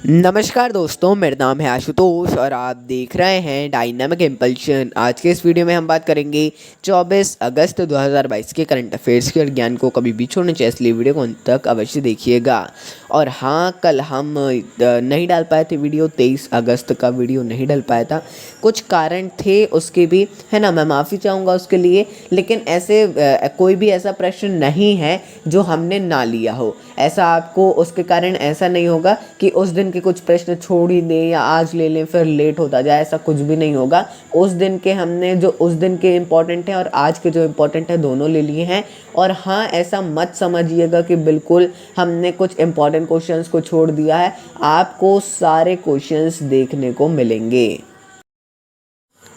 नमस्कार दोस्तों, मेरा नाम है आशुतोष और आप देख रहे हैं डायनामिक इम्पल्शन। आज के इस वीडियो में हम बात करेंगे 24 अगस्त 2022 के करंट अफेयर्स के। और ज्ञान को कभी भी छोड़ना चाहिए, इसलिए वीडियो को अंत तक अवश्य देखिएगा। और हाँ, कल हम नहीं डाल पाए थे वीडियो, 23 अगस्त का वीडियो नहीं डाल पाया था। कुछ कारण थे उसके भी, है ना, मैं माफ़ी चाहूँगा उसके लिए। लेकिन ऐसे कोई भी ऐसा प्रश्न नहीं है जो हमने ना लिया हो। ऐसा आपको उसके कारण ऐसा नहीं होगा कि उस दिन के कुछ प्रश्न छोड़ ही दें या आज ले लें फिर लेट होता जाए, ऐसा कुछ भी नहीं होगा। उस दिन के हमने जो उस दिन के इम्पोर्टेंट हैं और आज के जो इम्पोर्टेंट है दोनों ले लिए हैं। और हाँ, ऐसा मत समझिएगा कि बिल्कुल हमने कुछ इम्पोर्टेंट क्वेश्चंस को छोड़ दिया है। आपको सारे क्वेश्चंस देखने को मिलेंगे।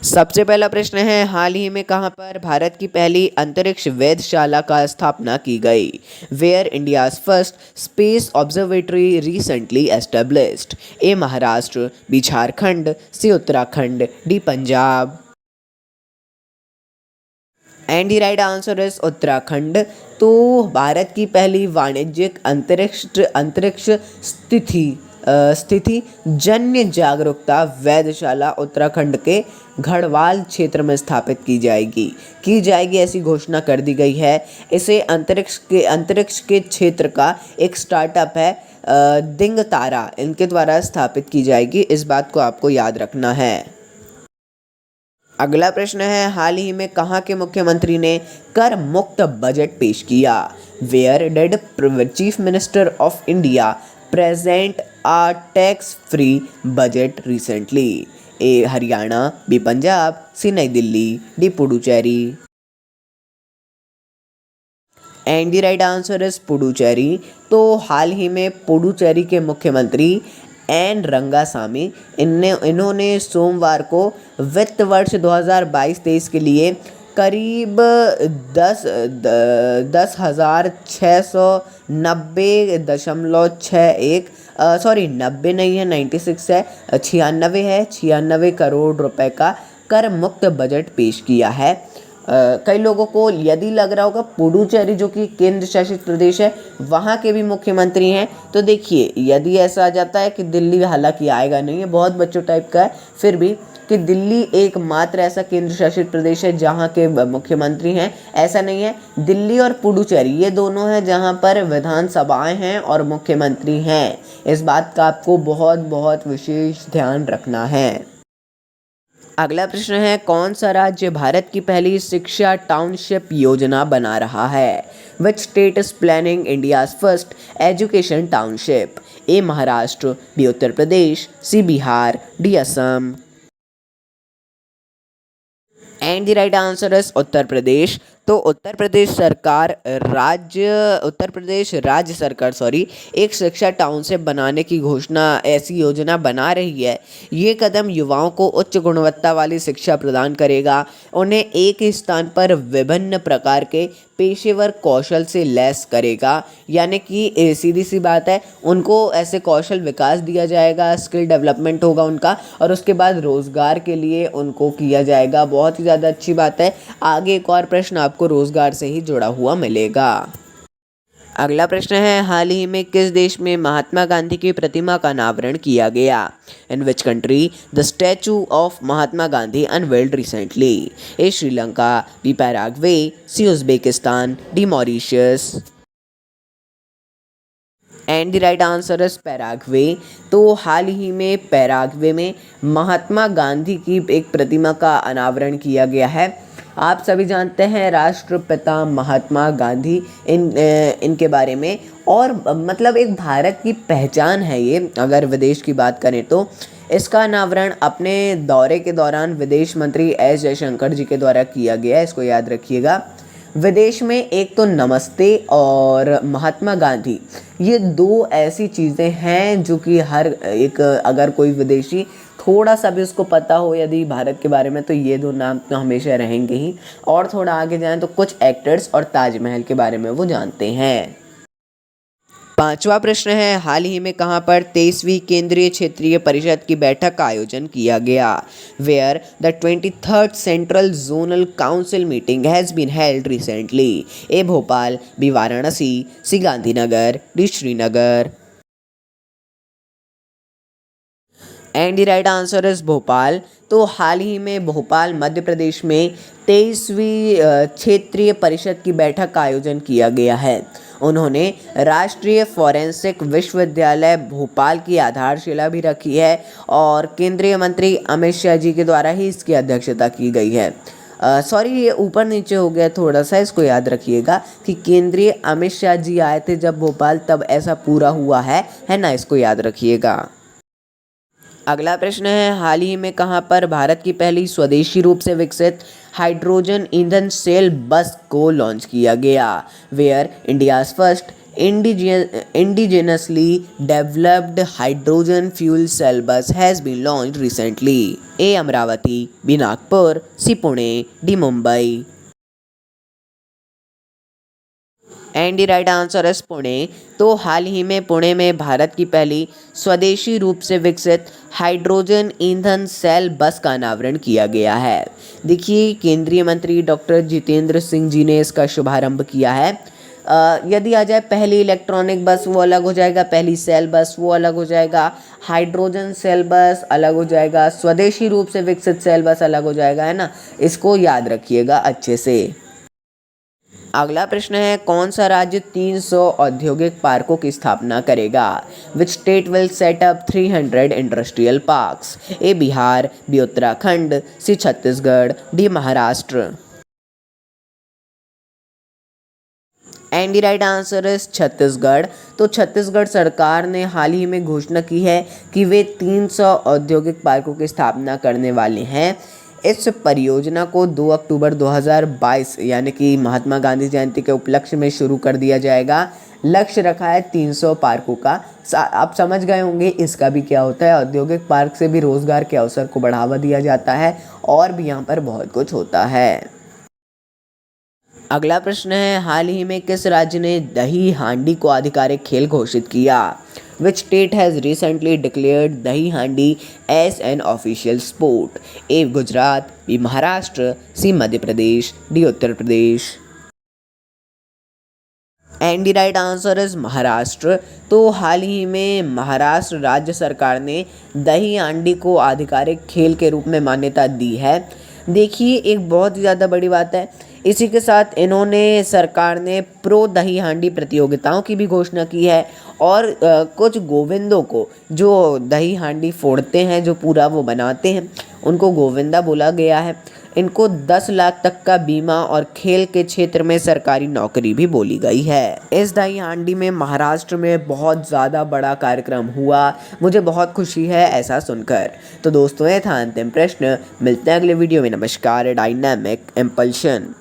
सबसे पहला प्रश्न है, हाल ही में कहां पर भारत की पहली अंतरिक्ष वेधशाला का स्थापना की गई? Where India's first space observatory recently established? A Maharashtra, B Jharkhand, C Uttarakhand, D Punjab. And the right answer is Uttarakhand. तो भारत की पहली वाणिज्यिक अंतरिक्ष स्थिति जन्य जागरूकता वेधशाला उत्तराखंड के गढ़वाल क्षेत्र में स्थापित की जाएगी, ऐसी घोषणा कर दी गई है। इसे अंतरिक्ष के क्षेत्र का एक स्टार्टअप है दिंग तारा, इनके द्वारा स्थापित की जाएगी। इस बात को आपको याद रखना है। अगला प्रश्न है, हाल ही में कहाँ के मुख्यमंत्री ने कर मुक्त बजट पेश किया? Where did chief minister of India present a tax free budget recently? A Haryana, B Punjab, C New Delhi, D Puducherry. And the right answer is Puducherry. तो हाल ही में पुडुचेरी के मुख्यमंत्री एन रंगासामी इन्होंने सोमवार को वित्त वर्ष 2022-23 के लिए करीब 10,690.61, सॉरी 90 नहीं है, 96 है, 96 है, 96 करोड़ रुपए का कर मुक्त बजट पेश किया है। कई लोगों को यदि लग रहा होगा पुडुचेरी जो कि केंद्र शासित प्रदेश है वहाँ के भी मुख्यमंत्री हैं, तो देखिए यदि ऐसा आ जाता है कि दिल्ली, हालांकि आएगा नहीं है, बहुत बच्चों टाइप का है, फिर भी कि दिल्ली एकमात्र ऐसा केंद्र शासित प्रदेश है जहाँ के मुख्यमंत्री हैं, ऐसा नहीं है। दिल्ली और पुडुचेरी ये दोनों हैं जहाँ पर विधानसभाएं हैं और मुख्यमंत्री हैं। इस बात का आपको बहुत बहुत विशेष ध्यान रखना है। अगला प्रश्न है, कौन सा राज्य भारत की पहली शिक्षा टाउनशिप योजना बना रहा है? Which state is planning India's first education township? A Maharashtra, B Uttar Pradesh, C Bihar, D Assam. And the right answer is Uttar Pradesh. तो उत्तर प्रदेश राज्य सरकार एक शिक्षा टाउनशिप बनाने की घोषणा, ऐसी योजना बना रही है। ये कदम युवाओं को उच्च गुणवत्ता वाली शिक्षा प्रदान करेगा, उन्हें एक ही स्थान पर विभिन्न प्रकार के पेशेवर कौशल से लैस करेगा। यानी कि सीधी सी बात है, उनको ऐसे कौशल विकास दिया जाएगा, स्किल डेवलपमेंट होगा उनका, और उसके बाद रोज़गार के लिए उनको किया जाएगा। बहुत ही ज़्यादा अच्छी बात है। आगे एक और प्रश्न आपको रोज़गार से ही जुड़ा हुआ मिलेगा। अगला प्रश्न है, हाल ही में किस देश में महात्मा गांधी की प्रतिमा का अनावरण किया गया? In which country the statue of Mahatma Gandhi unveiled recently? A Sri Lanka, B Paraguay, C Uzbekistan, D Mauritius. And the right answer is Paraguay. तो हाल ही में पैराग्वे में महात्मा गांधी की एक प्रतिमा का अनावरण किया गया है। आप सभी जानते हैं राष्ट्रपिता महात्मा गांधी, इनके बारे में, और मतलब एक भारत की पहचान है ये। अगर विदेश की बात करें तो इसका अनावरण अपने दौरे के दौरान विदेश मंत्री एस जयशंकर जी के द्वारा किया गया है, इसको याद रखिएगा। विदेश में एक तो नमस्ते और महात्मा गांधी, ये दो ऐसी चीज़ें हैं जो कि हर एक, अगर कोई विदेशी थोड़ा सा भी उसको पता हो यदि भारत के बारे में, तो ये दो नाम तो हमेशा रहेंगे ही। और थोड़ा आगे जाएं तो कुछ एक्टर्स और ताजमहल के बारे में वो जानते हैं। पांचवा प्रश्न है, हाल ही में कहां पर 23वीं केंद्रीय क्षेत्रीय परिषद की बैठक का आयोजन किया गया? Where the 23rd central zonal council meeting has been held recently? A Bhopal, B Varanasi, C Gandhinagar, D Srinagar. And the right answer is Bhopal. तो हाल ही में भोपाल मध्य प्रदेश में 23वीं क्षेत्रीय परिषद की बैठक का आयोजन किया गया है। उन्होंने राष्ट्रीय फॉरेंसिक विश्वविद्यालय भोपाल की आधारशिला भी रखी है और केंद्रीय मंत्री अमित शाह जी के द्वारा ही इसकी अध्यक्षता की गई है। सॉरी, ये ऊपर नीचे हो गया थोड़ा सा, इसको याद रखिएगा कि केंद्रीय अमित शाह जी आए थे जब भोपाल, तब ऐसा पूरा हुआ है ना, इसको याद रखिएगा। अगला प्रश्न है, हाल ही में कहाँ पर भारत की पहली स्वदेशी रूप से विकसित हाइड्रोजन ईंधन सेल बस को लॉन्च किया गया? Where India's first indigenously developed hydrogen fuel cell bus has been launched recently? A Amravati, B Nagpur, C Pune, D Mumbai. And the right answer is Pune. तो हाल ही में पुणे में भारत की पहली स्वदेशी रूप से विकसित हाइड्रोजन ईंधन सेल बस का अनावरण किया गया है। देखिए, केंद्रीय मंत्री डॉक्टर जितेंद्र सिंह जी ने इसका शुभारंभ किया है। यदि आ जाए पहली इलेक्ट्रॉनिक बस वो अलग हो जाएगा, पहली सेल बस वो अलग हो जाएगा, हाइड्रोजन सेल बस अलग हो जाएगा, स्वदेशी रूप से विकसित सेल बस अलग हो जाएगा, है ना। इसको याद रखिएगा अच्छे से। अगला प्रश्न है, कौन सा राज्य 300 औद्योगिक पार्कों की स्थापना करेगा? Which state will set up 300 industrial parks? A Bihar, B Uttarakhand, C Chhattisgarh, D Maharashtra. And the right answer is Chhattisgarh. तो छत्तीसगढ़ सरकार ने हाल ही में घोषणा की है कि वे 300 औद्योगिक पार्कों की स्थापना करने वाले हैं। इस परियोजना को 2 अक्टूबर 2022 यानी कि महात्मा गांधी जयंती के उपलक्ष्य में शुरू कर दिया जाएगा। लक्ष्य रखा है 300 पार्कों का। आप समझ गए होंगे इसका भी क्या होता है। औद्योगिक पार्क से भी रोजगार के अवसर को बढ़ावा दिया जाता है और भी यहाँ पर बहुत कुछ होता है। अगला प्रश्न है, हाल ही में किस राज्य ने दही हांडी को आधिकारिक खेल घोषित किया? Which state has recently declared Dahi Handi as an official sport? A Gujarat, B Maharashtra, C Madhya Pradesh, D Uttar Pradesh. And the right answer is Maharashtra. तो हाल ही में महाराष्ट्र राज्य सरकार ने दही हांडी को आधिकारिक खेल के रूप में मान्यता दी है। देखिए, एक बहुत ही ज़्यादा बड़ी बात है, इसी के साथ इन्होंने सरकार ने प्रो दही हांडी प्रतियोगिताओं की भी घोषणा की है और कुछ गोविंदों को जो दही हांडी फोड़ते हैं, जो पूरा वो बनाते हैं, उनको गोविंदा बोला गया है। इनको 10 लाख तक का बीमा और खेल के क्षेत्र में सरकारी नौकरी भी बोली गई है। इस दही हांडी में महाराष्ट्र में बहुत ज़्यादा बड़ा कार्यक्रम हुआ। मुझे बहुत खुशी है ऐसा सुनकर। तो दोस्तों, ये था अंतिम प्रश्न। मिलते हैं अगले वीडियो में। नमस्कार। Dynamic impulsion.